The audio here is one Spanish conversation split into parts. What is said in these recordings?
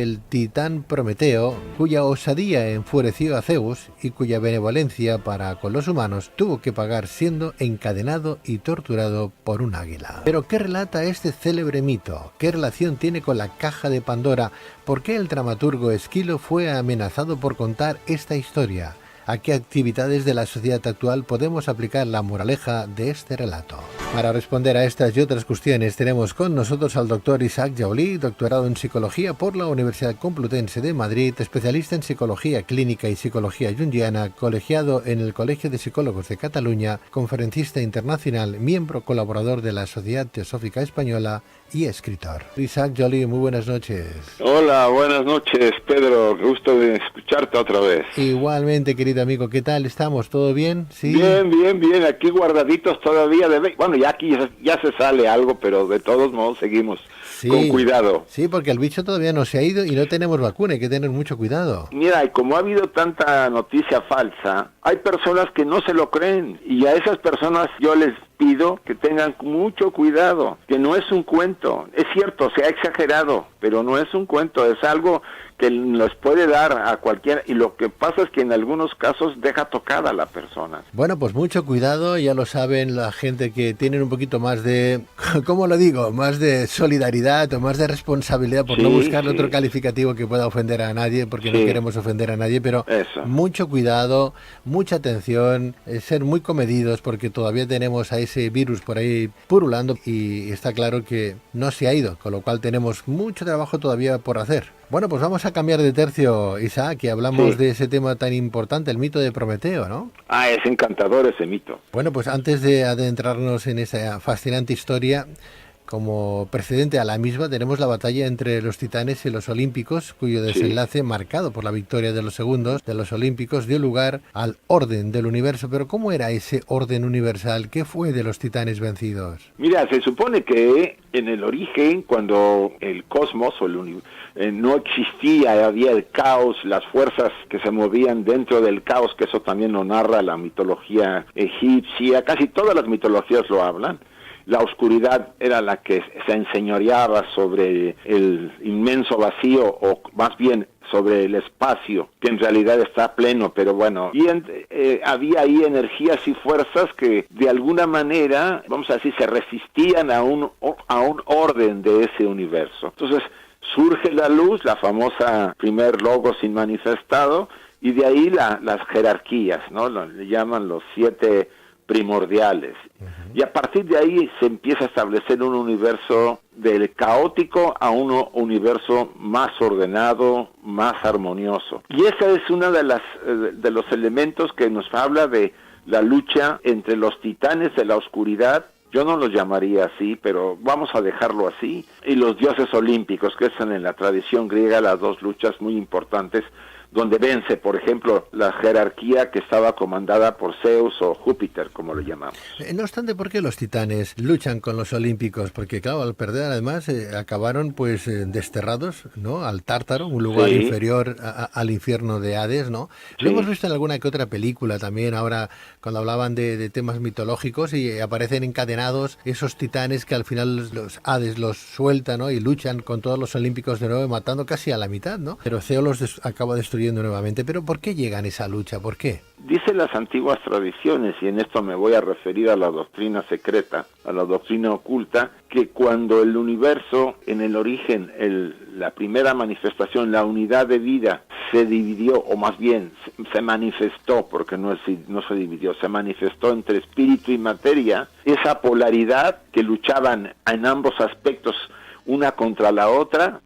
El titán Prometeo, cuya osadía enfureció a Zeus y cuya benevolencia para con los humanos tuvo que pagar siendo encadenado y torturado por un águila. Pero ¿qué relata este célebre mito? ¿Qué relación tiene con la caja de Pandora? ¿Por qué el dramaturgo Esquilo fue amenazado por contar esta historia? ¿A qué actividades de la sociedad actual podemos aplicar la moraleja de este relato? Para responder a estas y otras cuestiones tenemos con nosotros al doctor Isaac Jaulí, doctorado en Psicología por la Universidad Complutense de Madrid, especialista en Psicología Clínica y Psicología Junguiana, colegiado en el Colegio de Psicólogos de Cataluña, conferencista internacional, miembro colaborador de la Sociedad Teosófica Española y escritor. Isaac Jaulí, muy buenas noches. Hola, buenas noches, Pedro. Gusto de escucharte otra vez. Igualmente, querido amigo, ¿qué tal estamos? ¿Todo bien? ¿Sí? Bien. Aquí guardaditos todavía. Bueno, ya aquí ya se sale algo, pero de todos modos seguimos con cuidado. Sí, porque el bicho todavía no se ha ido y no tenemos vacuna, hay que tener mucho cuidado. Mira, y como ha habido tanta noticia falsa, hay personas que no se lo creen, y a esas personas yo les pido que tengan mucho cuidado, que no es un cuento. Es cierto, se ha exagerado, pero no es un cuento, es algo que les puede dar a cualquiera, y lo que pasa es que en algunos casos deja tocada a la persona. Bueno, pues mucho cuidado, ya lo saben la gente que tienen un poquito más de, ¿cómo lo digo? Más de solidaridad o más de responsabilidad por no buscar otro calificativo que pueda ofender a nadie, porque no queremos ofender a nadie, pero mucho cuidado, mucha atención, ser muy comedidos, porque todavía tenemos a ese virus por ahí purulando y está claro que no se ha ido, con lo cual tenemos mucho trabajo todavía por hacer. Bueno, pues vamos a cambiar de tercio, Isaac, y hablamos de ese tema tan importante, el mito de Prometeo, ¿no? Ah, es encantador ese mito. Bueno, pues antes de adentrarnos en esa fascinante historia, como precedente a la misma tenemos la batalla entre los titanes y los olímpicos, cuyo desenlace, marcado por la victoria de los segundos de los olímpicos, dio lugar al orden del universo. Pero ¿cómo era ese orden universal? ¿Qué fue de los titanes vencidos? Mira, se supone que en el origen, cuando el cosmos o no existía, había el caos, las fuerzas que se movían dentro del caos, que eso también lo narra la mitología egipcia, casi todas las mitologías lo hablan. La oscuridad era la que se enseñoreaba sobre el inmenso vacío, o más bien sobre el espacio, que en realidad está pleno, pero bueno, y había ahí energías y fuerzas que de alguna manera, vamos a decir, se resistían a un orden de ese universo. Entonces surge la luz, la famosa primer logos inmanifestado, y de ahí las jerarquías, ¿no? Le llaman los 7 primordiales. Y a partir de ahí se empieza a establecer un universo del caótico a un universo más ordenado, más armonioso. Y esa es una de los elementos que nos habla de la lucha entre los titanes de la oscuridad. Yo no los llamaría así, pero vamos a dejarlo así, y los dioses olímpicos, que son en la tradición griega las dos luchas muy importantes, donde vence, por ejemplo, la jerarquía que estaba comandada por Zeus o Júpiter, como lo llamamos. No obstante, ¿por qué los titanes luchan con los olímpicos? Porque, claro, al perder, además, acabaron pues desterrados, ¿no? Al Tártaro, un lugar inferior al infierno de Hades, ¿no? Lo hemos visto en alguna que otra película también, ahora, cuando hablaban de temas mitológicos, y aparecen encadenados esos titanes que al final los Hades los suelta, ¿no? Y luchan con todos los olímpicos de nuevo, matando casi a la mitad, ¿no? Pero Zeus los acaba destruyendo nuevamente. ¿Pero por qué llegan a esa lucha? ¿Por qué? Dicen las antiguas tradiciones, y en esto me voy a referir a la doctrina secreta, a la doctrina oculta, que cuando el universo, en el origen, la primera manifestación, la unidad de vida, se dividió, o más bien se manifestó, porque no se dividió, se manifestó entre espíritu y materia, esa polaridad que luchaban en ambos aspectos una contra la otra,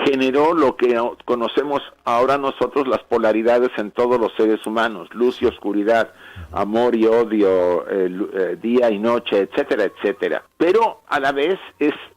generó lo que conocemos ahora nosotros las polaridades en todos los seres humanos, luz y oscuridad, amor y odio, día y noche, etcétera, etcétera. Pero a la vez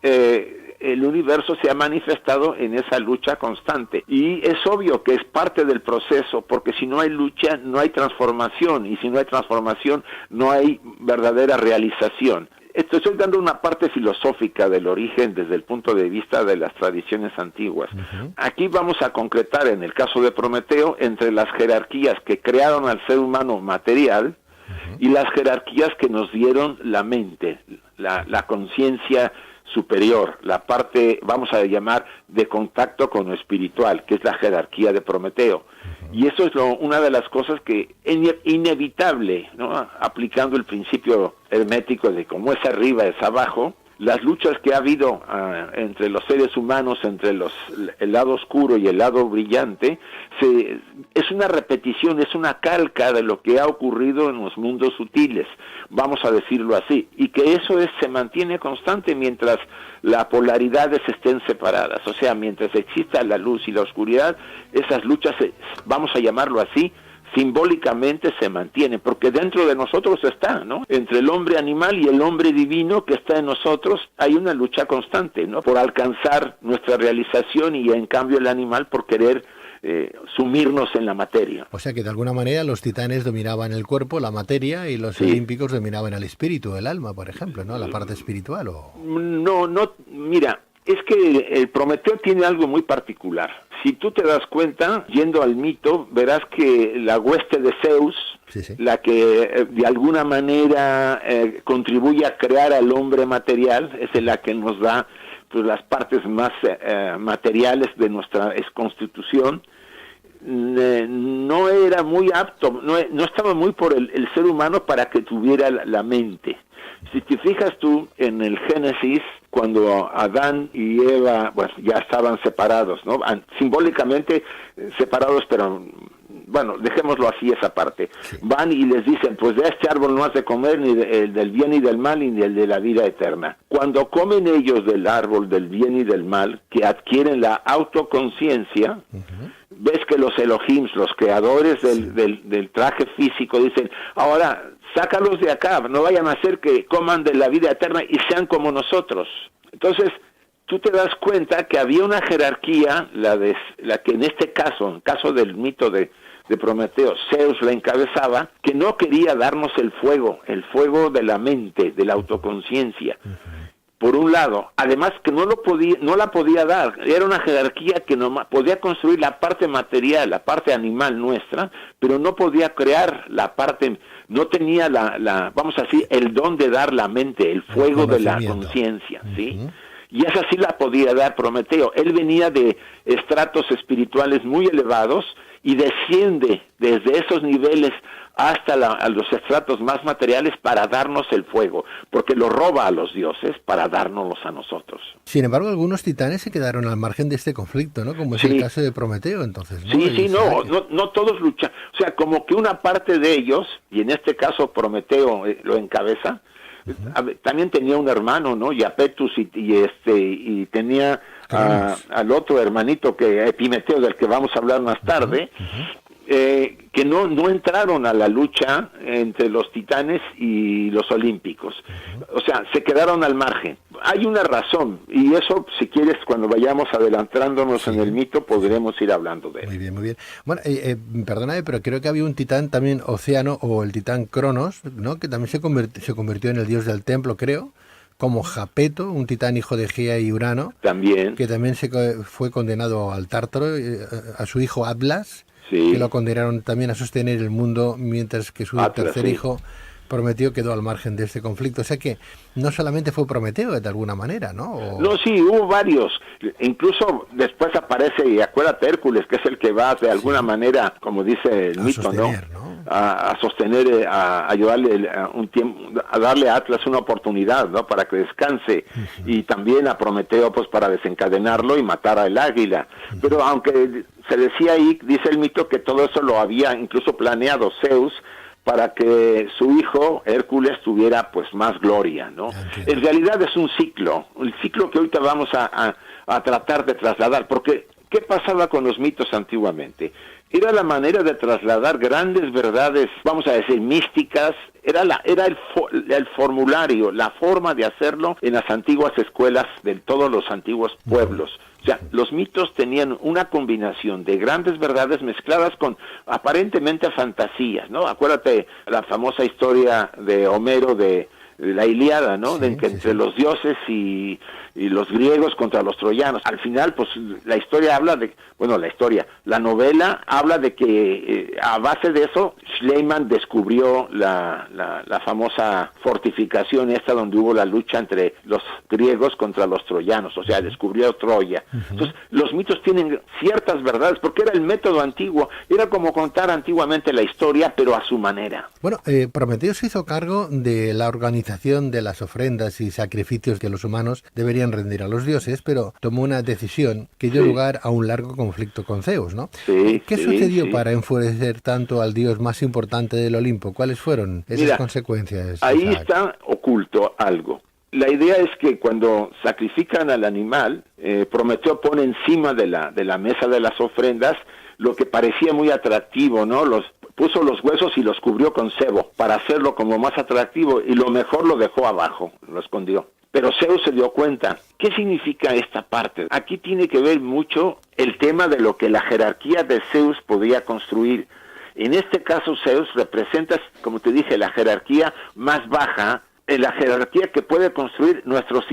el universo se ha manifestado en esa lucha constante, y es obvio que es parte del proceso, porque si no hay lucha no hay transformación, y si no hay transformación no hay verdadera realización. Estoy dando una parte filosófica del origen desde el punto de vista de las tradiciones antiguas. Aquí vamos a concretar, en el caso de Prometeo, entre las jerarquías que crearon al ser humano material y las jerarquías que nos dieron la mente, la conciencia superior, la parte, vamos a llamar, de contacto con lo espiritual, que es la jerarquía de Prometeo. Y eso es una de las cosas que es inevitable, ¿no? Aplicando el principio hermético de cómo es arriba es abajo. Las luchas que ha habido entre los seres humanos, entre el lado oscuro y el lado brillante, es una repetición, es una calca de lo que ha ocurrido en los mundos sutiles, vamos a decirlo así, y que eso se mantiene constante mientras las polaridades estén separadas, o sea, mientras exista la luz y la oscuridad, esas luchas, vamos a llamarlo así, simbólicamente se mantiene, porque dentro de nosotros está, ¿no? Entre el hombre animal y el hombre divino que está en nosotros hay una lucha constante, ¿no? Por alcanzar nuestra realización y en cambio el animal por querer sumirnos en la materia. O sea que de alguna manera los titanes dominaban el cuerpo, la materia, y los olímpicos dominaban el espíritu, el alma, por ejemplo, ¿no? La parte espiritual. No, mira, es que el Prometeo tiene algo muy particular. Si tú te das cuenta, yendo al mito, verás que la hueste de Zeus, la que de alguna manera contribuye a crear al hombre material, es la que nos da pues las partes más materiales de nuestra constitución, no era muy apto, no estaba muy por el ser humano para que tuviera la mente. Si te fijas tú en el Génesis, cuando Adán y Eva pues ya estaban separados, ¿no? Simbólicamente separados, pero bueno, dejémoslo así esa parte. Sí. Van y les dicen, pues de este árbol no has de comer ni del bien y del mal, ni el de la vida eterna. Cuando comen ellos del árbol del bien y del mal, que adquieren la autoconciencia, ves que los Elohims, los creadores del traje físico, dicen, ahora sácalos de acá, no vayan a hacer que coman de la vida eterna y sean como nosotros. Entonces, tú te das cuenta que había una jerarquía, la que en este caso, en caso del mito de Prometeo, Zeus la encabezaba, que no quería darnos el fuego de la mente, de la autoconciencia. Por un lado, además que no la podía dar, era una jerarquía que no podía construir la parte material, la parte animal nuestra, pero no podía crear la parte, no tenía vamos a decir, el don de dar la mente, el fuego de la conciencia, ¿sí? Y esa sí la podía dar Prometeo. Él venía de estratos espirituales muy elevados y desciende desde esos niveles hasta a los estratos más materiales para darnos el fuego, porque lo roba a los dioses para dárnoslos a nosotros. Sin embargo, algunos titanes se quedaron al margen de este conflicto, ¿no? Como es el caso de Prometeo, entonces, ¿no? No todos luchan. O sea, como que una parte de ellos, y en este caso Prometeo lo encabeza, también tenía un hermano, ¿no? Iapetus, y tenía al otro hermanito, Epimeteo, del que vamos a hablar más tarde, que no entraron a la lucha entre los titanes y los olímpicos. O sea, se quedaron al margen. Hay una razón, y eso, si quieres, cuando vayamos adelantándonos en el mito, podremos ir hablando de él. Muy bien, muy bien. Bueno, perdóname, pero creo que había un titán también, Océano, o el titán Cronos, ¿no? Que también se convirtió en el dios del templo, creo, como Japeto, un titán hijo de Gea y Urano. También. Que también fue condenado al Tártaro, a su hijo Atlas, que lo condenaron también a sostener el mundo, mientras que su tercer hijo, Prometeo, quedó al margen de este conflicto. O sea que no solamente fue Prometeo, de alguna manera, ¿no? No, sí, hubo varios. Incluso después aparece, y acuérdate, Hércules, que es el que va de alguna manera, como dice el mito, sostener, ¿no? A sostener, a ayudarle un tiempo, a darle a Atlas una oportunidad, ¿no? Para que descanse, y también a Prometeo, pues para desencadenarlo y matar al águila. Pero aunque se decía ahí, dice el mito, que todo eso lo había incluso planeado Zeus, para que su hijo, Hércules, tuviera pues más gloria, ¿no? En realidad es un ciclo, el ciclo que ahorita vamos a tratar de trasladar, porque ¿qué pasaba con los mitos antiguamente? Era la manera de trasladar grandes verdades, vamos a decir, místicas, era el formulario, la forma de hacerlo en las antiguas escuelas de todos los antiguos pueblos. O sea, los mitos tenían una combinación de grandes verdades mezcladas con aparentemente fantasías, ¿no? Acuérdate la famosa historia de Homero de la Ilíada, ¿no? Sí, Entre los dioses y los griegos contra los troyanos. Al final, pues la historia habla de, la novela habla de que a base de eso, Schliemann descubrió la famosa fortificación esta donde hubo la lucha entre los griegos contra los troyanos, o sea, descubrió Troya. Entonces, los mitos tienen ciertas verdades, porque era el método antiguo, era como contar antiguamente la historia, pero a su manera. Bueno, Prometeo se hizo cargo de la organización de las ofrendas y sacrificios que los humanos deberían rendir a los dioses, pero tomó una decisión que dio lugar a un largo conflicto con Zeus, ¿no? ¿Qué sucedió para enfurecer tanto al dios más importante del Olimpo? ¿Cuáles fueron esas consecuencias? Ahí está oculto algo. La idea es que cuando sacrifican al animal, Prometeo pone encima de la mesa de las ofrendas lo que parecía muy atractivo, ¿no? Puso los huesos y los cubrió con sebo para hacerlo como más atractivo, y lo mejor lo dejó abajo, lo escondió. Pero Zeus se dio cuenta. ¿Qué significa esta parte? Aquí tiene que ver mucho el tema de lo que la jerarquía de Zeus podía construir. En este caso, Zeus representa, como te dije, la jerarquía más baja, la jerarquía que puede construir nuestros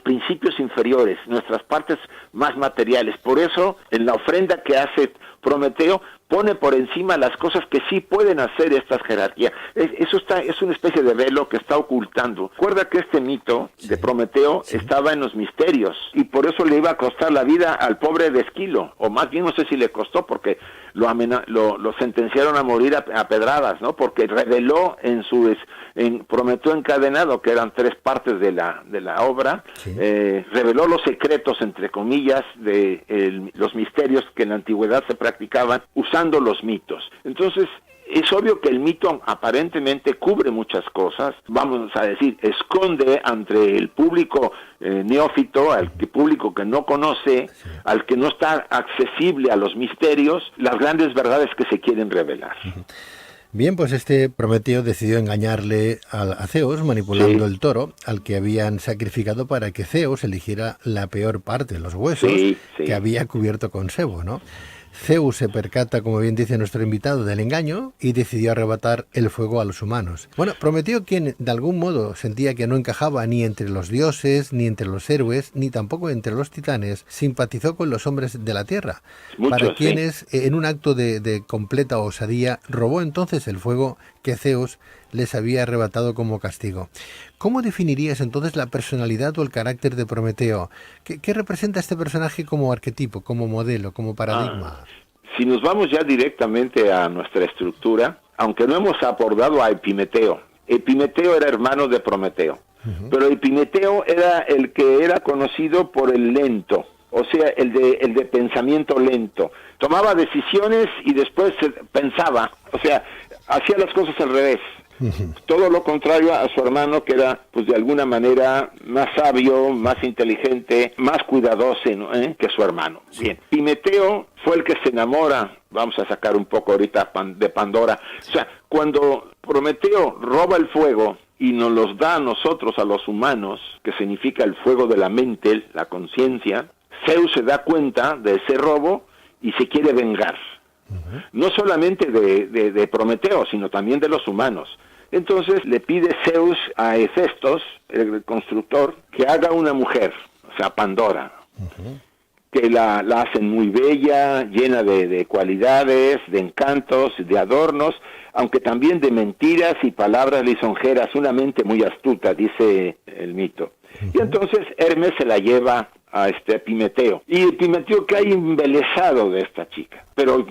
principios inferiores, nuestras partes más materiales. Por eso, en la ofrenda que hace Prometeo, pone por encima las cosas que sí pueden hacer estas jerarquías. Es una especie de velo que está ocultando. Recuerda que este mito de Prometeo estaba en los misterios, y por eso le iba a costar la vida al pobre de Esquilo, o más bien no sé si le costó, porque lo sentenciaron a morir a pedradas, ¿no? Porque reveló en Prometeo encadenado, que eran 3 partes de la obra, reveló los secretos, entre comillas, de los misterios que en la antigüedad se practicaban usando los mitos. Entonces, es obvio que el mito aparentemente cubre muchas cosas, vamos a decir, esconde ante el público neófito, al público que no conoce, al que no está accesible a los misterios, las grandes verdades que se quieren revelar. Bien, pues Prometeo decidió engañarle a Zeus manipulando el toro al que habían sacrificado para que Zeus eligiera la peor parte, los huesos, que había cubierto con sebo, ¿no? Zeus se percata, como bien dice nuestro invitado, del engaño y decidió arrebatar el fuego a los humanos. Bueno, Prometeo, quien de algún modo sentía que no encajaba ni entre los dioses, ni entre los héroes, ni tampoco entre los titanes, simpatizó con los hombres de la tierra, para quienes, en un acto de completa osadía, robó entonces el fuego que Zeus les había arrebatado como castigo. ¿Cómo definirías entonces la personalidad o el carácter de Prometeo? ¿Qué representa este personaje como arquetipo, como modelo, como paradigma? Si nos vamos ya directamente a nuestra estructura, aunque no hemos abordado a Epimeteo. Epimeteo era hermano de Prometeo, pero Epimeteo era el que era conocido por el lento, o sea, el de pensamiento lento. Tomaba decisiones y después pensaba, o sea, hacía las cosas al revés. Todo lo contrario a su hermano, que era, pues de alguna manera, más sabio, más inteligente, más cuidadoso, ¿no? que su hermano. Bien, Epimeteo fue el que se enamora, vamos a sacar un poco ahorita de Pandora. O sea, cuando Prometeo roba el fuego y nos los da a nosotros, a los humanos, que significa el fuego de la mente, la conciencia, Zeus se da cuenta de ese robo y se quiere vengar. No solamente de Prometeo, sino también de los humanos. Entonces le pide Zeus a Hefestos, el constructor, que haga una mujer, o sea, Pandora, que la hacen muy bella, llena de cualidades, de encantos, de adornos, aunque también de mentiras y palabras lisonjeras, una mente muy astuta, dice el mito. Y entonces Hermes se la lleva a Epimeteo, y Epimeteo cae embelesado de esta chica, pero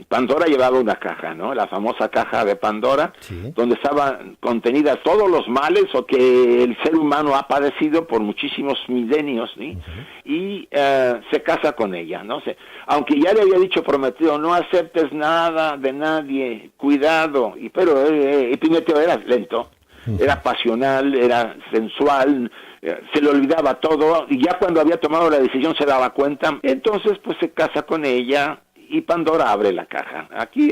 Pandora llevaba una caja, ¿no? La famosa caja de Pandora, donde estaban contenidas todos los males o que el ser humano ha padecido por muchísimos milenios, ¿sí? Y se casa con ella, ¿no? Aunque ya le había dicho Prometeo, no aceptes nada de nadie, cuidado, pero Epimeteo era lento, era pasional, era sensual, se le olvidaba todo, y ya cuando había tomado la decisión se daba cuenta. Entonces pues se casa con ella y Pandora abre la caja. Aquí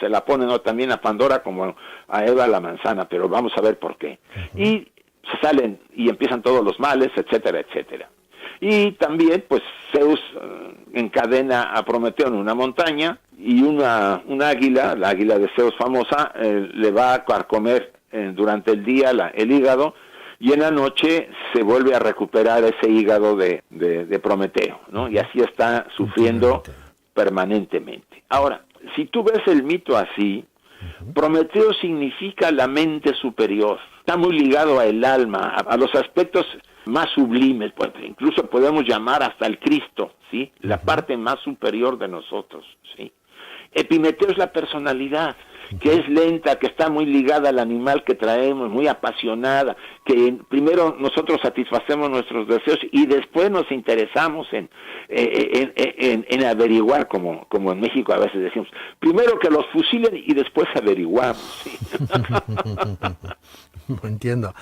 se la ponen también a Pandora como a Eva la manzana, pero vamos a ver por qué. Y se salen y empiezan todos los males, etcétera, etcétera. Y también pues Zeus encadena a Prometeo en una montaña, y un águila, la águila de Zeus famosa, le va a carcomer durante el día el hígado, y en la noche se vuelve a recuperar ese hígado de Prometeo, ¿no? Y así está sufriendo permanentemente. Ahora, si tú ves el mito así, Prometeo significa la mente superior, está muy ligado al alma, a los aspectos más sublimes, pues incluso podemos llamar hasta el Cristo, ¿sí? La parte más superior de nosotros, ¿sí? Epimeteo es la personalidad, que es lenta, que está muy ligada al animal que traemos, muy apasionada, que primero nosotros satisfacemos nuestros deseos y después nos interesamos en averiguar, como en México a veces decimos, primero que los fusilen y después averiguamos, ¿sí? Entiendo.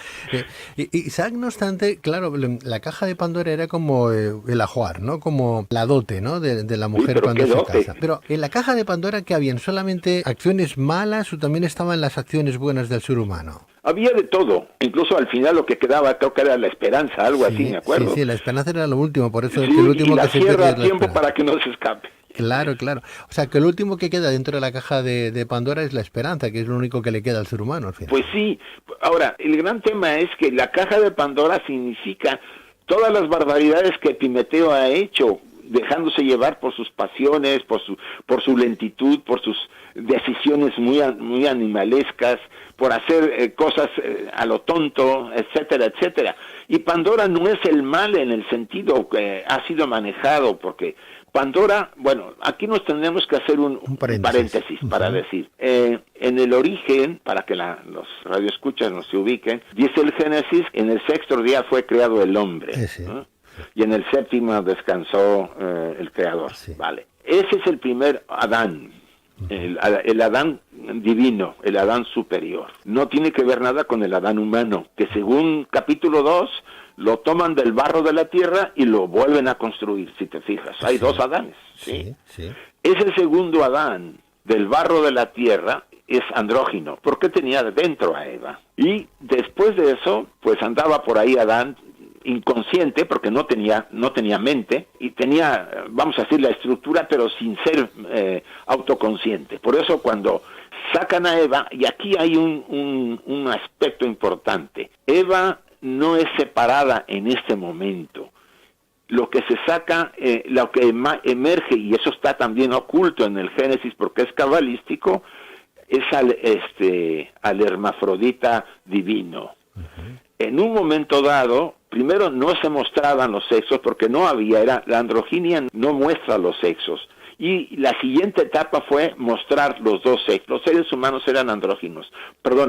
Isaac, no obstante, claro, la caja de Pandora era como el ajuar, ¿no? Como la dote, ¿no? De la mujer, sí, cuando se casa. Pero en la caja de Pandora, ¿qué habían? ¿Solamente acciones malas o también estaban las acciones buenas del ser humano? Había de todo, incluso al final lo que quedaba creo que era la esperanza, algo así, me acuerdo. Sí, la esperanza era lo último, por eso sí, que el último y la que se cierra pierde a tiempo para que no se escape. Claro. O sea, que el último que queda dentro de la caja de Pandora es la esperanza, que es lo único que le queda al ser humano al final. Pues sí. Ahora, el gran tema es que la caja de Pandora significa todas las barbaridades que Epimeteo ha hecho, dejándose llevar por sus pasiones, por su lentitud, por sus decisiones muy animalescas, por hacer cosas a lo tonto, etcétera, etcétera. Y Pandora no es el mal en el sentido que ha sido manejado, porque Pandora, bueno, aquí nos tendremos que hacer un paréntesis para decir, en el origen, para que los radioescuchas nos se ubiquen, dice el Génesis, en el sexto día fue creado el hombre, ¿no? Y en el séptimo descansó el Creador, vale. Ese es el primer Adán, el Adán divino, el Adán superior. No tiene que ver nada con el Adán humano, que según capítulo 2, lo toman del barro de la tierra y lo vuelven a construir, si te fijas. Hay dos Adanes, ¿sí? Ese segundo Adán del barro de la tierra es andrógino, porque tenía dentro a Eva. Y después de eso, pues andaba por ahí Adán inconsciente, porque no tenía mente, y tenía, vamos a decir, la estructura, pero sin ser autoconsciente. Por eso cuando sacan a Eva, y aquí hay un aspecto importante, Eva no es separada en este momento. Lo que se saca, lo que emerge, y eso está también oculto en el Génesis porque es cabalístico, es al hermafrodita divino. En un momento dado, primero no se mostraban los sexos porque no había, la androginia no muestra los sexos. Y la siguiente etapa fue mostrar los dos sexos. Los seres humanos eran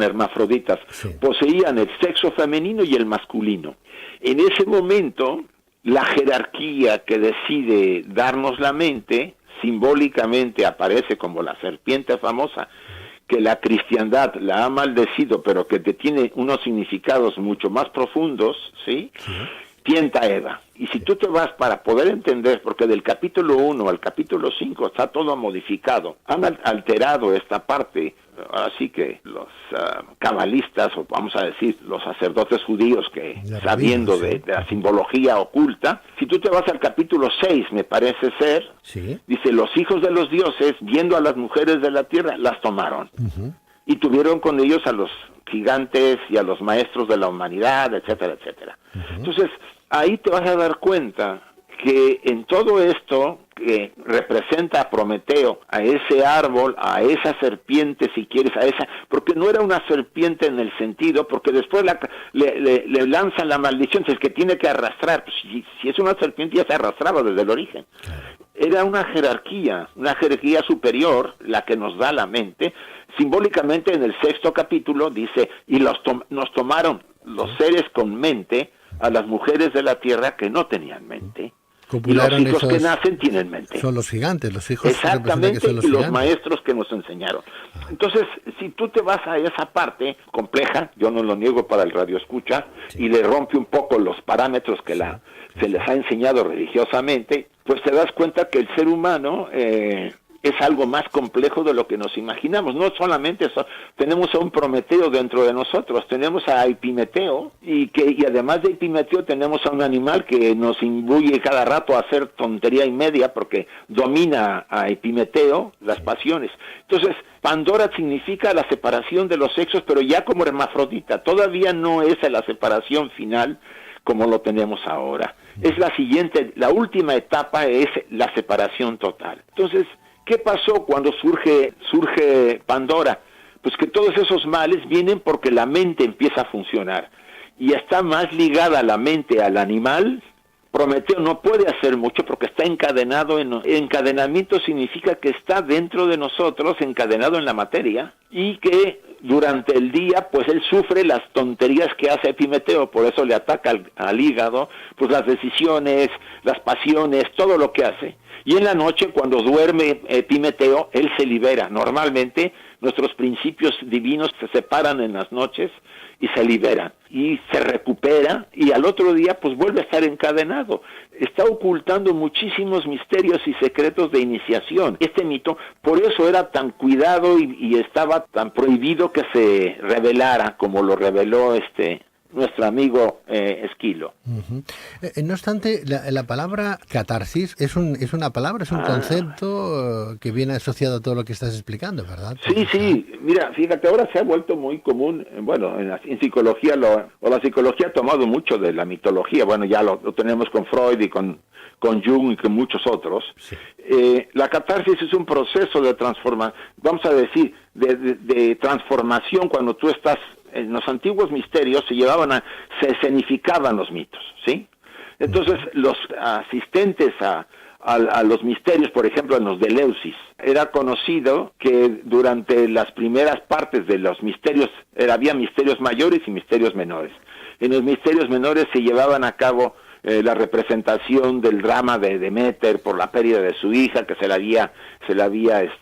hermafroditas. Poseían el sexo femenino y el masculino. En ese momento, la jerarquía que decide darnos la mente, simbólicamente aparece como la serpiente famosa, que la cristiandad la ha maldecido, pero que tiene unos significados mucho más profundos, ¿sí? Tienta a Eva. Y si tú te vas para poder entender, porque del capítulo 1 al capítulo 5 está todo modificado, han alterado esta parte, así que los cabalistas, o vamos a decir, los sacerdotes judíos que, sabiendo de la simbología oculta, si tú te vas al capítulo 6, me parece ser, dice, los hijos de los dioses, viendo a las mujeres de la tierra, las tomaron. Y tuvieron con ellos a los gigantes y a los maestros de la humanidad, etcétera, etcétera. Entonces, ahí te vas a dar cuenta que en todo esto que representa a Prometeo, a ese árbol, a esa serpiente, si quieres, porque no era una serpiente en el sentido, porque después le lanzan la maldición, es que tiene que arrastrar, pues, si es una serpiente ya se arrastraba desde el origen. Era una jerarquía superior, la que nos da la mente. Simbólicamente en el 6º capítulo dice, y nos tomaron los seres con mente a las mujeres de la tierra que no tenían mente. Y los hijos que nacen tienen mente. Son los gigantes, los hijos. Exactamente, que son los y gigantes. Los maestros que nos enseñaron. Entonces, si tú te vas a esa parte compleja, yo no lo niego para el radioescucha, y le rompe un poco los parámetros que se les ha enseñado religiosamente, pues te das cuenta que el ser humano es algo más complejo de lo que nos imaginamos. No solamente eso, tenemos a un Prometeo dentro de nosotros, tenemos a Epimeteo, y además de Epimeteo tenemos a un animal que nos imbuye cada rato a hacer tontería y media, porque domina a Epimeteo las pasiones. Entonces, Pandora significa la separación de los sexos, pero ya como hermafrodita. Todavía no es la separación final como lo tenemos ahora. Es la siguiente, la última etapa es la separación total. Entonces, ¿qué pasó cuando surge Pandora? Pues que todos esos males vienen porque la mente empieza a funcionar. Y está más ligada la mente al animal. Prometeo no puede hacer mucho porque está encadenado. Encadenamiento significa que está dentro de nosotros, encadenado en la materia, y que durante el día, pues él sufre las tonterías que hace Epimeteo, por eso le ataca al hígado, pues las decisiones, las pasiones, todo lo que hace. Y en la noche, cuando duerme Epimeteo, él se libera. Normalmente, nuestros principios divinos se separan en las noches y se liberan, y se recupera, y al otro día pues vuelve a estar encadenado. Está ocultando muchísimos misterios y secretos de iniciación. Este mito, por eso era tan cuidado y estaba tan prohibido que se revelara, como lo reveló nuestro amigo Esquilo. Uh-huh. No obstante, la palabra catarsis es una palabra, es un concepto que viene asociado a todo lo que estás explicando, ¿verdad? Sí, mira, fíjate, ahora se ha vuelto muy común, bueno, en psicología, la psicología ha tomado mucho de la mitología, bueno, ya lo tenemos con Freud y con Jung y con muchos otros. Sí. La catarsis es un proceso de transformación, vamos a decir, de transformación cuando tú estás. En los antiguos misterios se escenificaban los mitos, ¿sí? Entonces, los asistentes a los misterios, por ejemplo, en los de Eleusis, era conocido que durante las primeras partes de los misterios, había misterios mayores y misterios menores. En los misterios menores se llevaban a cabo la representación del drama de Deméter por la pérdida de su hija, que se la había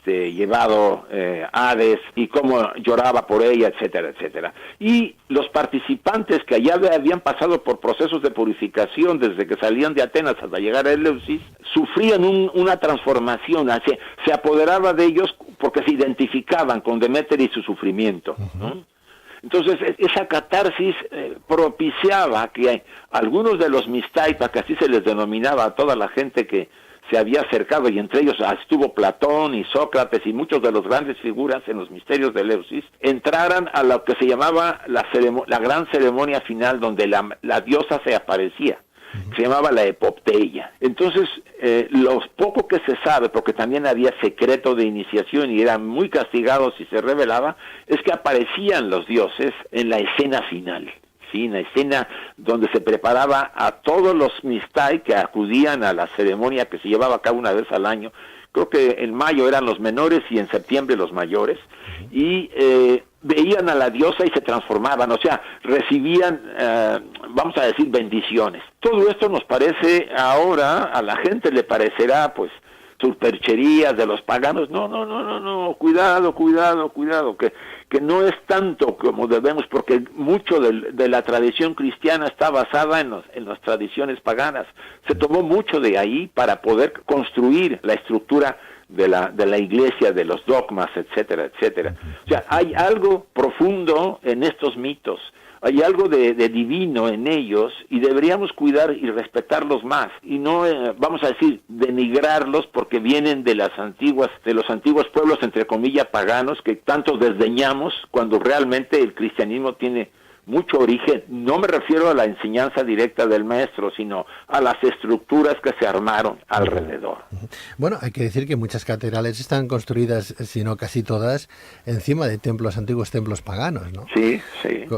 llevado Hades, y cómo lloraba por ella, etcétera, etcétera. Y los participantes que allá habían pasado por procesos de purificación desde que salían de Atenas hasta llegar a Eleusis, sufrían una transformación, se apoderaba de ellos porque se identificaban con Deméter y su sufrimiento, ¿no? Entonces, esa catarsis propiciaba que algunos de los mistaipa, que así se les denominaba a toda la gente que se había acercado, y entre ellos estuvo Platón y Sócrates y muchos de los grandes figuras en los misterios de Eleusis, entraran a lo que se llamaba la gran ceremonia final, donde la diosa se aparecía. Se llamaba la epopteia. Entonces, lo poco que se sabe, porque también había secreto de iniciación y eran muy castigados si se revelaba, es que aparecían los dioses en la escena final, ¿sí? En la escena donde se preparaba a todos los mistai que acudían a la ceremonia que se llevaba a cabo una vez al año. Creo que en mayo eran los menores y en septiembre los mayores, y veían a la diosa y se transformaban, o sea, recibían, vamos a decir, bendiciones. Todo esto nos parece ahora, a la gente le parecerá, pues, supercherías de los paganos. No, cuidado, que no es tanto como debemos, porque mucho de la tradición cristiana está basada en las tradiciones paganas. Se tomó mucho de ahí para poder construir la estructura de la iglesia, de los dogmas, etcétera, etcétera. O sea, hay algo profundo en estos mitos, hay algo de divino en ellos, y deberíamos cuidar y respetarlos más, y no, vamos a decir, denigrarlos porque vienen de los antiguos pueblos, entre comillas, paganos, que tantos desdeñamos, cuando realmente el cristianismo tiene mucho origen. No me refiero a la enseñanza directa del maestro, sino a las estructuras que se armaron alrededor. Bueno, hay que decir que muchas catedrales están construidas, si no casi todas, encima de antiguos templos paganos, ¿no? Sí.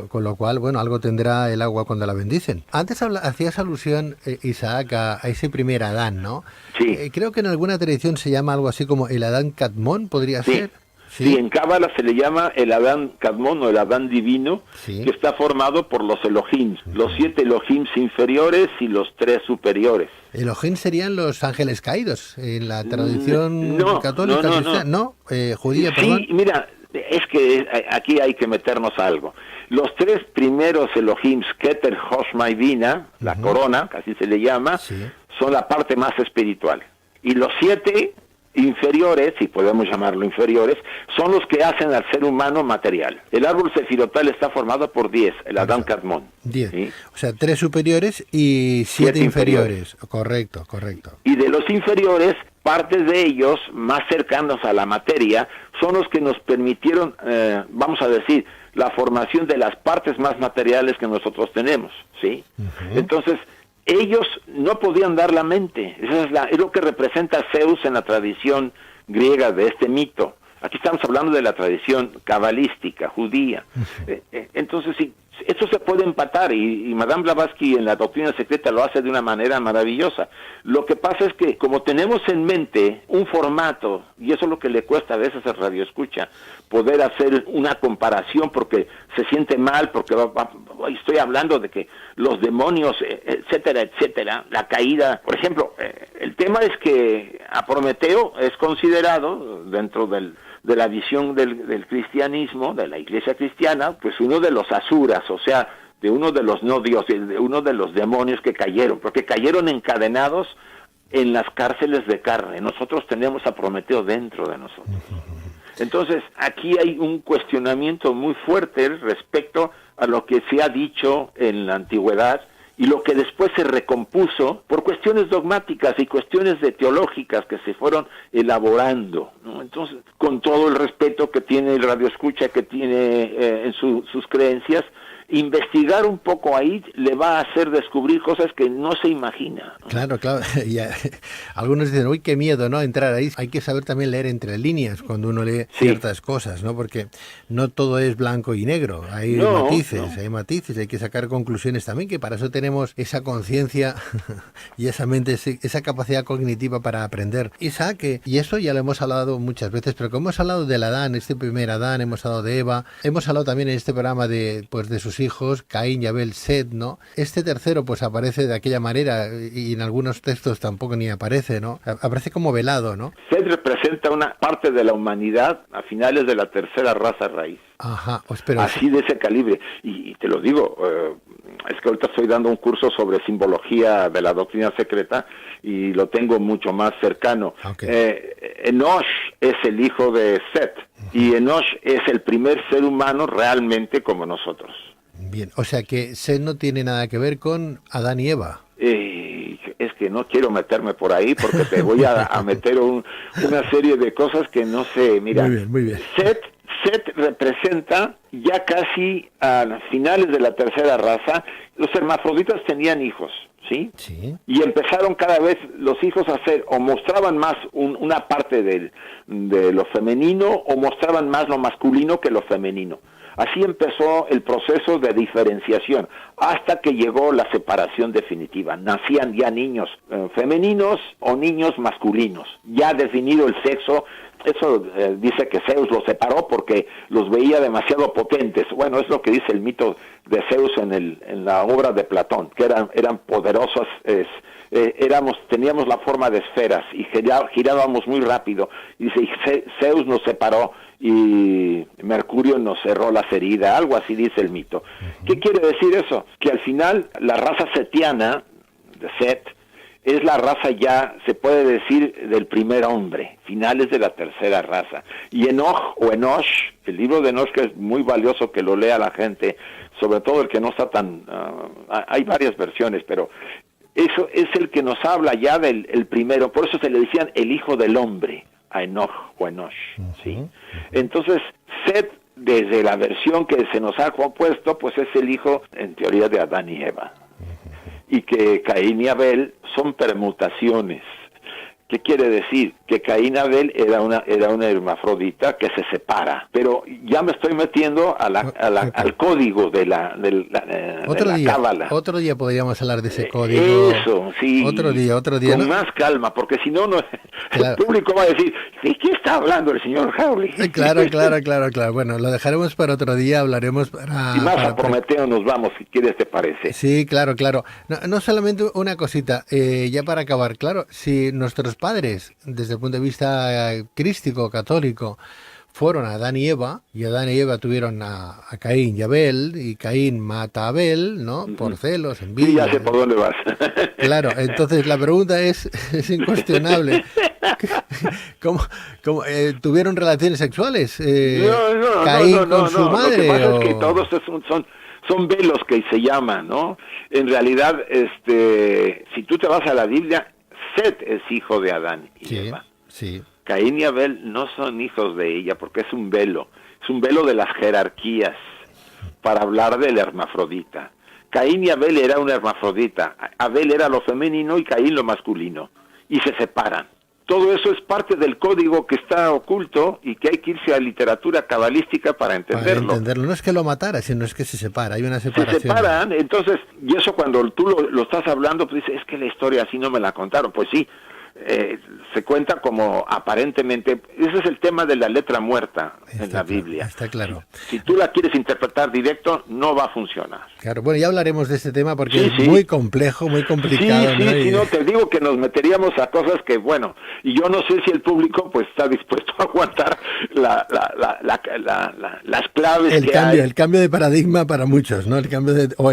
Con lo cual, bueno, algo tendrá el agua cuando la bendicen. Antes hacías alusión, Isaac, a ese primer Adán, ¿no? Sí. Creo que en alguna tradición se llama algo así como el Adán Cadmón, ¿podría ser? Sí, en Cábala se le llama el Adán Cadmón o el Adán divino, que está formado por los Elohim, los 7 Elohim inferiores y los 3 superiores. Elohim serían los ángeles caídos en la tradición católica, cristiana, judía, perdón. Sí, mira, es que aquí hay que meternos algo. Los 3 primeros Elohim, Keter, Hoshma y Bina, la corona, que así se le llama, son la parte más espiritual. Y los 7 inferiores, si podemos llamarlo inferiores, son los que hacen al ser humano material. El árbol sefirotal está formado por 10, el Adán Kadmon. 10. ¿Sí? O sea, 3 superiores y 7 inferiores. Correcto. Y de los inferiores, partes de ellos, más cercanos a la materia, son los que nos permitieron, vamos a decir, la formación de las partes más materiales que nosotros tenemos, ¿sí? Uh-huh. Entonces, ellos no podían dar la mente. Eso es lo que representa Zeus en la tradición griega de este mito. Aquí estamos hablando de la tradición cabalística, judía. Entonces, sí, esto se puede empatar y Madame Blavatsky en la Doctrina Secreta lo hace de una manera maravillosa. Lo que pasa es que como tenemos en mente un formato, y eso es lo que le cuesta a veces al radioescucha, poder hacer una comparación porque se siente mal, porque estoy hablando de que los demonios, etcétera, etcétera, la caída. Por ejemplo, el tema es que a Prometeo es considerado dentro de la visión del cristianismo, de la iglesia cristiana, pues uno de los asuras, o sea, de uno de los no dioses, de uno de los demonios que cayeron, porque cayeron encadenados en las cárceles de carne. Nosotros tenemos a Prometeo dentro de nosotros. Entonces, aquí hay un cuestionamiento muy fuerte respecto a lo que se ha dicho en la antigüedad y lo que después se recompuso por cuestiones dogmáticas y cuestiones teológicas que se fueron elaborando, ¿no? Entonces, con todo el respeto que tiene el radioescucha, que tiene en sus creencias, investigar un poco ahí le va a hacer descubrir cosas que no se imagina, ¿no? Claro. Y algunos dicen, uy, qué miedo, ¿no? Entrar ahí. Hay que saber también leer entre líneas cuando uno lee ciertas cosas, ¿no? Porque no todo es blanco y negro. Hay matices, hay que sacar conclusiones también, que para eso tenemos esa conciencia y esa mente, esa capacidad cognitiva para aprender. Isaac, y eso ya lo hemos hablado muchas veces, pero como hemos hablado del Adán, este primer Adán, hemos hablado de Eva, hemos hablado también en este programa de sus hijos, Caín y Abel, Set, ¿no? Este tercero pues aparece de aquella manera y en algunos textos tampoco ni aparece, ¿no? Aparece como velado, ¿no? Set representa una parte de la humanidad a finales de la tercera raza raíz. Ajá, pero así de ese calibre. Y te lo digo, es que ahorita estoy dando un curso sobre simbología de la doctrina secreta y lo tengo mucho más cercano. Okay. Enosh es el hijo de Set y Enosh es el primer ser humano realmente como nosotros. Bien, o sea que Set no tiene nada que ver con Adán y Eva. Es que no quiero meterme por ahí porque te voy a meter una serie de cosas que no sé. Mira, muy bien. Set representa ya casi a finales de la tercera raza. Los hermafroditas tenían hijos, ¿sí? Sí. Y empezaron cada vez los hijos a hacer, o mostraban más una parte de lo femenino, o mostraban más lo masculino que lo femenino. Así empezó el proceso de diferenciación, hasta que llegó la separación definitiva. Nacían ya niños femeninos o niños masculinos, ya definido el sexo. Eso dice que Zeus los separó porque los veía demasiado potentes. Bueno, es lo que dice el mito de Zeus en la obra de Platón, que eran poderosas, teníamos la forma de esferas y girábamos muy rápido. Y dice, Zeus nos separó y Mercurio nos cerró la herida, algo así dice el mito. ¿Qué quiere decir eso? Que al final la raza setiana de Set es la raza ya, se puede decir, del primer hombre, finales de la tercera raza. Y Enoch o Enosh, el libro de Enoch, que es muy valioso que lo lea la gente, sobre todo el que no está tan... hay varias versiones, pero eso es el que nos habla ya del primero, por eso se le decían el hijo del hombre, a Enoch o Enosh, ¿sí? Entonces, Set, desde la versión que se nos ha puesto, pues es el hijo, en teoría, de Adán y Eva. Y que Caín y Abel son permutaciones. ¿Qué quiere decir? Que Caín y Abel era una hermafrodita que se separa. Pero ya me estoy metiendo al código de la cábala. Otro día podríamos hablar de ese código. Eso, sí. Otro día. Con más calma, porque si no, claro. El público va a decir, ¿de qué está hablando el señor Hawley? Claro. Bueno, lo dejaremos para otro día, hablaremos para... Y más a Prometeo nos vamos, si quieres, ¿te parece? Sí, claro. No solamente una cosita, ya para acabar, claro, si nuestros padres, desde el punto de vista crístico, católico, fueron Adán y Eva tuvieron a Caín y Abel, y Caín mata a Abel, ¿no? Por celos, envidia. Sí, ya sé por dónde vas. Claro, entonces la pregunta es incuestionable. ¿Cómo, tuvieron relaciones sexuales? ¿Caín con su madre? Lo que pasa es que todos son velos que se llaman, ¿no? En realidad, si tú te vas a la Biblia, Set es hijo de Adán y Eva. Sí. Caín y Abel no son hijos de ella porque es un velo de las jerarquías para hablar del hermafrodita. Caín y Abel era un hermafrodita, Abel era lo femenino y Caín lo masculino, y se separan. Todo eso es parte del código que está oculto y que hay que irse a literatura cabalística para entenderlo. Para entenderlo, no es que lo matara, sino es que se separa, hay una separación. Se separan, entonces, y eso cuando tú lo estás hablando, pues dices, es que la historia así no me la contaron. Pues sí, se cuenta como aparentemente, ese es el tema de la letra muerta en la Biblia. Está claro. Si tú la quieres interpretar directo, no va a funcionar. Claro, bueno, ya hablaremos de este tema porque es muy complejo, muy complicado. Sí, no, te digo que nos meteríamos a cosas que, bueno, y yo no sé si el público pues está dispuesto a aguantar las claves el cambio de paradigma para muchos, ¿no? El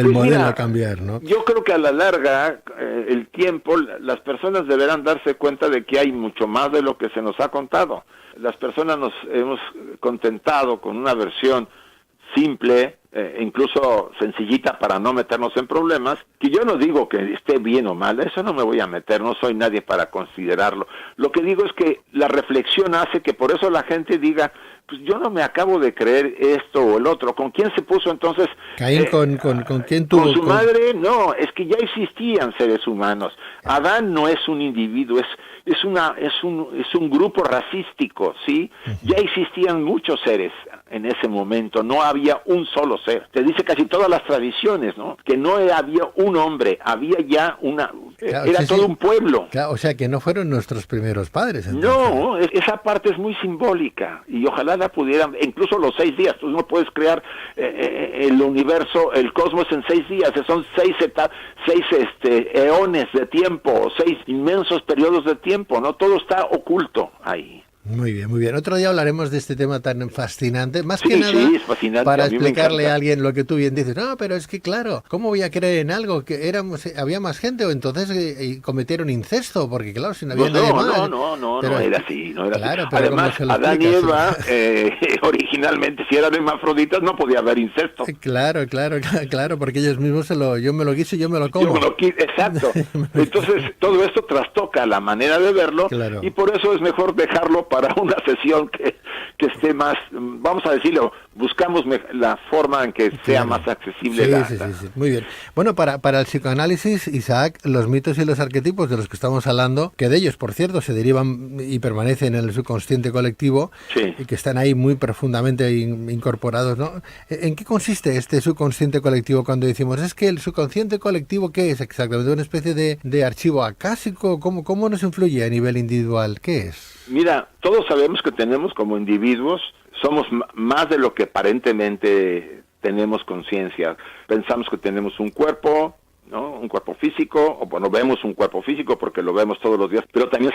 modelo a cambiar, ¿no? Yo creo que a la larga, el tiempo, las personas deberán darse cuenta de que hay mucho más de lo que se nos ha contado. Las personas nos hemos contentado con una versión simple, incluso sencillita para no meternos en problemas, que yo no digo que esté bien o mal, eso no me voy a meter, no soy nadie para considerarlo. Lo que digo es que la reflexión hace que por eso la gente diga, pues yo no me acabo de creer esto o el otro. ¿Con quién se puso entonces? Caín con quién tuvo. Con su madre, no, es que ya existían seres humanos. Adán no es un individuo, es un grupo racístico, ¿sí? Ya existían muchos seres en ese momento, no había un solo ser. Te dice casi todas las tradiciones, ¿no? Que no había un hombre, había ya era todo un pueblo. Claro, o sea que no fueron nuestros primeros padres. Entonces. No, esa parte es muy simbólica y ojalá la pudieran, incluso los 6 días, tú no puedes crear el universo, el cosmos en 6 días, son 6 eones de tiempo, 6 inmensos periodos de tiempo, ¿no? Todo está oculto ahí. Muy bien, muy bien. Otro día hablaremos de este tema tan fascinante. Más que nada, es fascinante. Para explicarle a alguien lo que tú bien dices. No, pero es que claro, ¿cómo voy a creer en algo? Que había más gente o entonces cometieron incesto, porque claro, si no había nadie más. No era así. Claro, pero además, Adán y Eva, originalmente, si eran hermafroditas, no podía haber incesto. Claro, porque ellos mismos yo me lo guiso y yo me lo como. Exacto. Entonces, todo esto trastoca la manera de verlo, y por eso es mejor dejarlo para una sesión que esté más, vamos a decirlo, buscamos la forma en que sea más accesible. Sí, muy bien. Bueno, para el psicoanálisis, Isaac, los mitos y los arquetipos de los que estamos hablando, que de ellos, por cierto, se derivan y permanecen en el subconsciente colectivo, y que están ahí muy profundamente incorporados, ¿no? ¿En qué consiste este subconsciente colectivo cuando decimos, es que el subconsciente colectivo, ¿qué es exactamente? ¿Una especie de archivo acásico? ¿Cómo nos influye a nivel individual? ¿Qué es? Mira, todos sabemos que tenemos como individuos, somos más de lo que aparentemente tenemos conciencia. Pensamos que tenemos un cuerpo, ¿no? Un cuerpo físico, o bueno, vemos un cuerpo físico porque lo vemos todos los días, pero también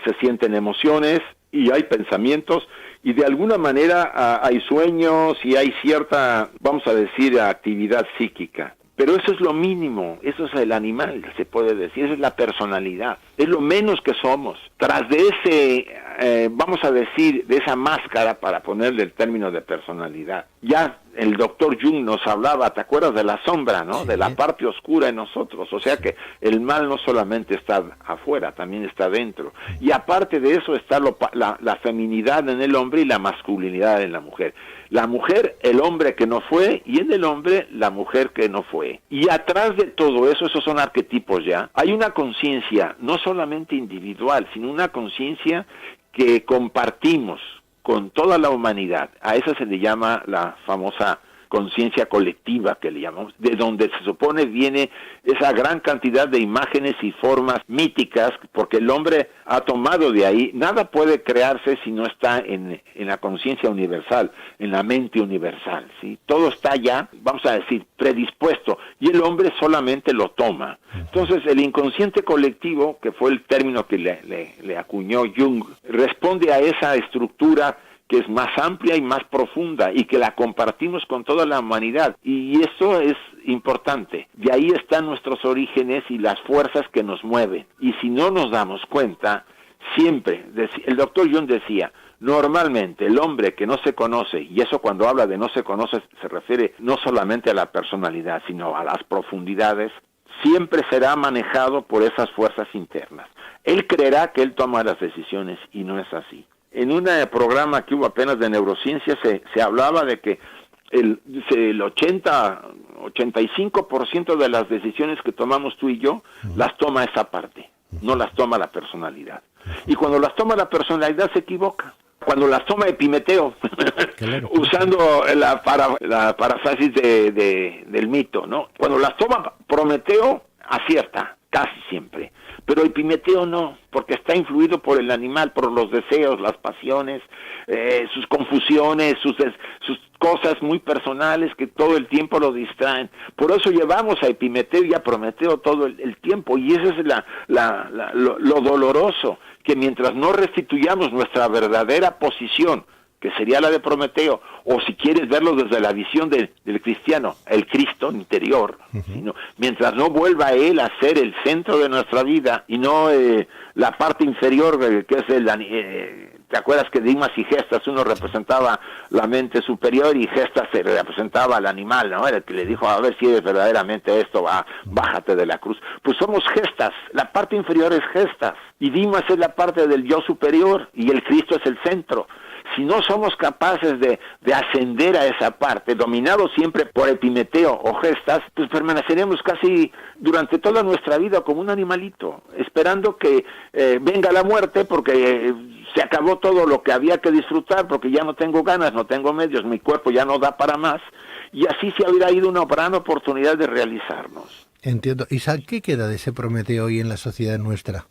se sienten emociones y hay pensamientos y de alguna manera hay sueños y hay cierta, vamos a decir, actividad psíquica. Pero eso es lo mínimo, eso es el animal, se puede decir, esa es la personalidad, es lo menos que somos. Tras de ese, vamos a decir, de esa máscara, para ponerle el término de personalidad, ya el doctor Jung nos hablaba, ¿te acuerdas de la sombra, no? Sí. De la parte oscura en nosotros, o sea que el mal no solamente está afuera, también está dentro. Y aparte de eso está la feminidad en el hombre y la masculinidad en la mujer. La mujer, el hombre que no fue, y en el hombre, la mujer que no fue. Y atrás de todo eso, esos son arquetipos ya, hay una conciencia, no solamente individual, sino una conciencia que compartimos con toda la humanidad. A esa se le llama la famosa conciencia colectiva, que le llamamos, de donde se supone viene esa gran cantidad de imágenes y formas míticas, porque el hombre ha tomado de ahí. Nada puede crearse si no está en la conciencia universal, en la mente universal, ¿sí? Todo está ya, vamos a decir, predispuesto, y el hombre solamente lo toma. Entonces, el inconsciente colectivo, que fue el término que le acuñó Jung, responde a esa estructura que es más amplia y más profunda y que la compartimos con toda la humanidad. Y eso es importante. De ahí están nuestros orígenes y las fuerzas que nos mueven. Y si no nos damos cuenta, siempre, el doctor Jung decía, normalmente el hombre que no se conoce, y eso cuando habla de no se conoce se refiere no solamente a la personalidad, sino a las profundidades, siempre será manejado por esas fuerzas internas. Él creerá que él toma las decisiones y no es así. En un programa que hubo apenas de neurociencia se hablaba de que el 85% de las decisiones que tomamos tú y yo las toma esa parte, no las toma la personalidad. Y cuando las toma la personalidad se equivoca. Cuando las toma Epimeteo, claro, usando la paráfrasis del mito, ¿no? Cuando las toma Prometeo, acierta, casi siempre. Pero Epimeteo no, porque está influido por el animal, por los deseos, las pasiones, sus confusiones, sus cosas muy personales que todo el tiempo lo distraen. Por eso llevamos a Epimeteo y a Prometeo todo el tiempo, y eso es lo doloroso, que mientras no restituyamos nuestra verdadera posición, que sería la de Prometeo, o si quieres verlo desde la visión del cristiano, el Cristo interior, sino, mientras no vuelva él a ser el centro de nuestra vida y no la parte inferior, que es ¿te acuerdas que Dimas y Gestas, uno representaba la mente superior y Gestas se representaba al animal, ¿no? Era el que le dijo, a ver si eres verdaderamente esto, bájate de la cruz. Pues somos Gestas, la parte inferior es Gestas, y Dimas es la parte del yo superior, y el Cristo es el centro. Si no somos capaces de ascender a esa parte, dominados siempre por Epimeteo o Gestas, pues permaneceremos casi durante toda nuestra vida como un animalito, esperando que venga la muerte porque se acabó todo lo que había que disfrutar, porque ya no tengo ganas, no tengo medios, mi cuerpo ya no da para más, y así se hubiera ido una gran oportunidad de realizarnos. Entiendo. ¿Y qué queda de ese Prometeo hoy en la sociedad nuestra?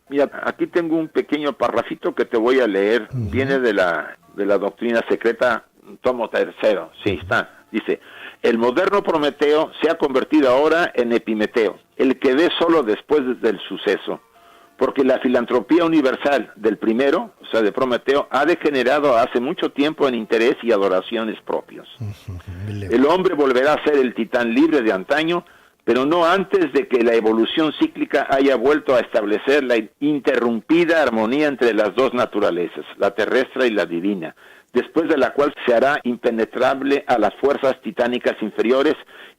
Mira, aquí tengo un pequeño parrafito que te voy a leer. Viene de la doctrina secreta, tomo 3, sí, está. Dice, el moderno Prometeo se ha convertido ahora en Epimeteo, el que ve solo después del suceso, porque la filantropía universal del primero, o sea, de Prometeo, ha degenerado hace mucho tiempo en interés y adoraciones propios. El hombre volverá a ser el titán libre de antaño, pero no antes de que la evolución cíclica haya vuelto a establecer la interrumpida armonía entre las dos naturalezas, la terrestre y la divina, después de la cual se hará impenetrable a las fuerzas titánicas inferiores,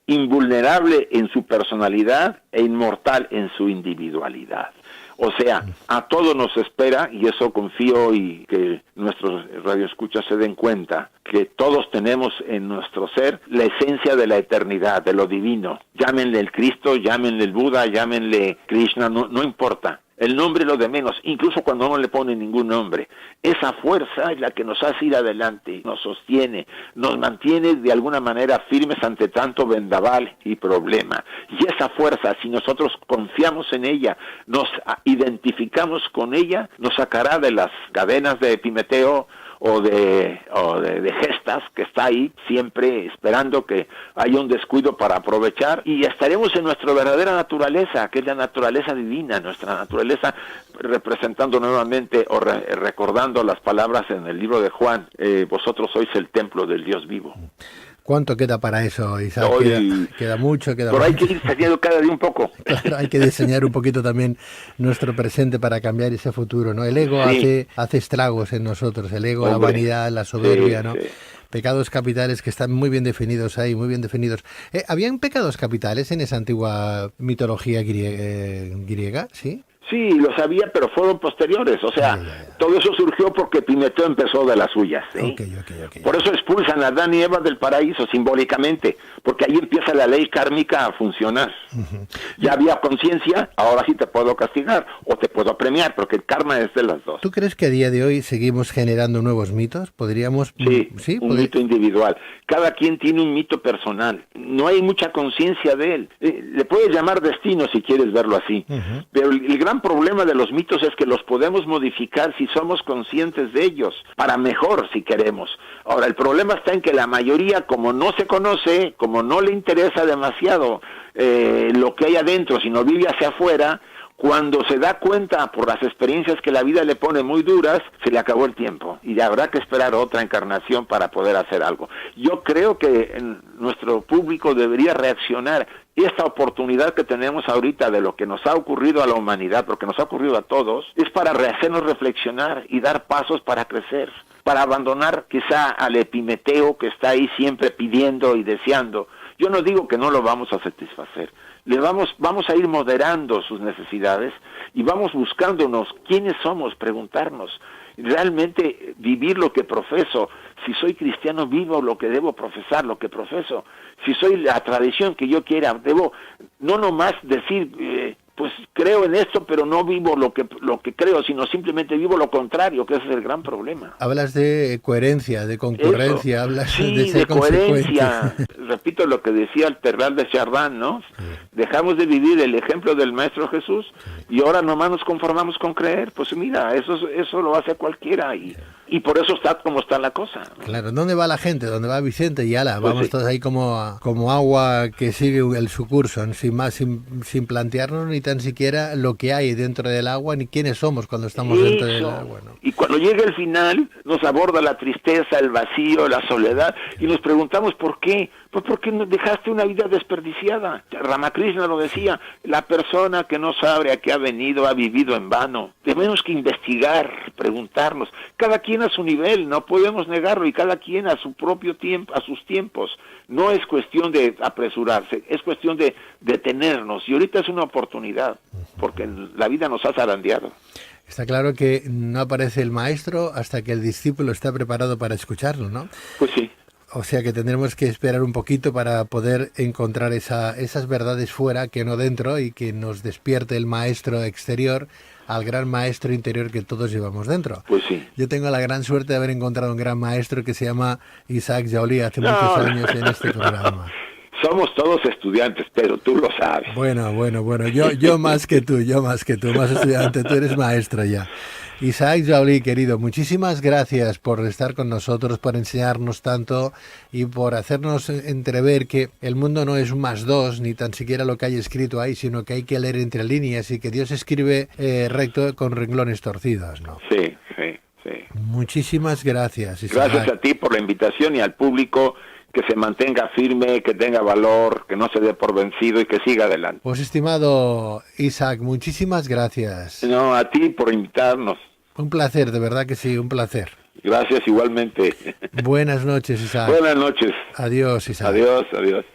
invulnerable en su personalidad e inmortal en su individualidad. O sea, a todo nos espera, y eso confío y que nuestros radioescuchas se den cuenta, que todos tenemos en nuestro ser la esencia de la eternidad, de lo divino. Llámenle el Cristo, llámenle el Buda, llámenle Krishna, no importa. El nombre es lo de menos, incluso cuando no le pone ningún nombre. Esa fuerza es la que nos hace ir adelante, nos sostiene, nos mantiene de alguna manera firmes ante tanto vendaval y problema. Y esa fuerza, si nosotros confiamos en ella, nos identificamos con ella, nos sacará de las cadenas de Epimeteo o de Gestas, que está ahí siempre esperando que haya un descuido para aprovechar, y estaremos en nuestra verdadera naturaleza, que es la naturaleza divina, nuestra naturaleza, representando nuevamente o recordando las palabras en el libro de Juan, vosotros sois el templo del Dios vivo. ¿Cuánto queda para eso, Isaac? Queda mucho, pero hay que ir saliendo cada día un poco. Claro, hay que diseñar un poquito también nuestro presente para cambiar ese futuro, ¿no? El ego hace estragos en nosotros, el ego, la vanidad, la soberbia, ¿no? Sí. Pecados capitales que están muy bien definidos ahí, muy bien definidos. ¿Habían pecados capitales en esa antigua mitología griega, sí? Sí, los había, pero fueron posteriores, o sea, todo eso surgió porque Epimeteo empezó de las suyas, ¿sí? Okay. Por eso expulsan a Adán y Eva del paraíso, simbólicamente, porque ahí empieza la ley kármica a funcionar. Ya había conciencia, ahora sí te puedo castigar, o te puedo premiar, porque el karma es de las dos. ¿Tú crees que a día de hoy seguimos generando nuevos mitos? ¿Podríamos...? Sí, un mito individual. Cada quien tiene un mito personal, no hay mucha conciencia de él. Le puedes llamar destino si quieres verlo así, pero el gran problema de los mitos es que los podemos modificar si somos conscientes de ellos, para mejor si queremos. Ahora, el problema está en que la mayoría, como no se conoce, como no le interesa demasiado lo que hay adentro, sino vive hacia afuera, cuando se da cuenta por las experiencias que la vida le pone muy duras, se le acabó el tiempo y habrá que esperar otra encarnación para poder hacer algo. Yo creo que nuestro público debería reaccionar. Esta oportunidad que tenemos ahorita de lo que nos ha ocurrido a la humanidad, lo que nos ha ocurrido a todos, es para hacernos reflexionar y dar pasos para crecer, para abandonar quizá al epimeteo que está ahí siempre pidiendo y deseando. Yo no digo que no lo vamos a satisfacer, vamos a ir moderando sus necesidades y vamos buscándonos quiénes somos, preguntarnos, realmente vivir lo que profeso. Si soy cristiano, vivo lo que debo profesar, lo que profeso. Si soy la tradición que yo quiera, debo no nomás decir, pues creo en esto, pero no vivo lo que creo, sino simplemente vivo lo contrario, que ese es el gran problema. Hablas de coherencia, de concurrencia, Eso. hablas sí, de ser coherencia. Repito lo que decía el Terral de Chardin, ¿no? Sí. Dejamos de vivir el ejemplo del Maestro Jesús y ahora nomás nos conformamos con creer. Pues mira, eso lo hace cualquiera y por eso está como está la cosa, ¿no? Claro, ¿dónde va la gente? ¿Dónde va Vicente? Y ala, pues vamos todos ahí como agua que sigue su curso, sin plantearnos ni tan siquiera lo que hay dentro del agua, ni quiénes somos cuando estamos dentro del agua, ¿no? Y cuando llega el final, nos aborda la tristeza, el vacío, la soledad, y nos preguntamos ¿por qué? Pues porque dejaste una vida desperdiciada. Ramakrishna lo decía, la persona que no sabe a qué ha venido ha vivido en vano. Tenemos que investigar, preguntarnos, cada quien a su nivel, no podemos negarlo, y cada quien a su propio tiempo, a sus tiempos. No es cuestión de apresurarse, es cuestión de detenernos, y ahorita es una oportunidad, porque la vida nos ha zarandeado. Está claro que no aparece el maestro hasta que el discípulo está preparado para escucharlo, ¿no? Pues sí. O sea que tendremos que esperar un poquito para poder encontrar esas verdades fuera que no dentro, y que nos despierte el maestro exterior al gran maestro interior que todos llevamos dentro. Pues sí. Yo tengo la gran suerte de haber encontrado un gran maestro que se llama Isaac Joly hace muchos años en este programa. Somos todos estudiantes, pero tú lo sabes. Bueno, yo más que tú, más estudiante, tú eres maestro ya. Isaac Joly, querido, muchísimas gracias por estar con nosotros, por enseñarnos tanto y por hacernos entrever que el mundo no es un más dos, ni tan siquiera lo que hay escrito ahí, sino que hay que leer entre líneas y que Dios escribe recto con renglones torcidos, ¿no? Sí. Muchísimas gracias, Isaac. Gracias a ti por la invitación y al público, que se mantenga firme, que tenga valor, que no se dé por vencido y que siga adelante. Pues estimado Isaac, muchísimas gracias. No, a ti por invitarnos. Un placer, de verdad que sí, un placer. Gracias igualmente. Buenas noches, Isaac. Buenas noches. Adiós, Isaac. Adiós.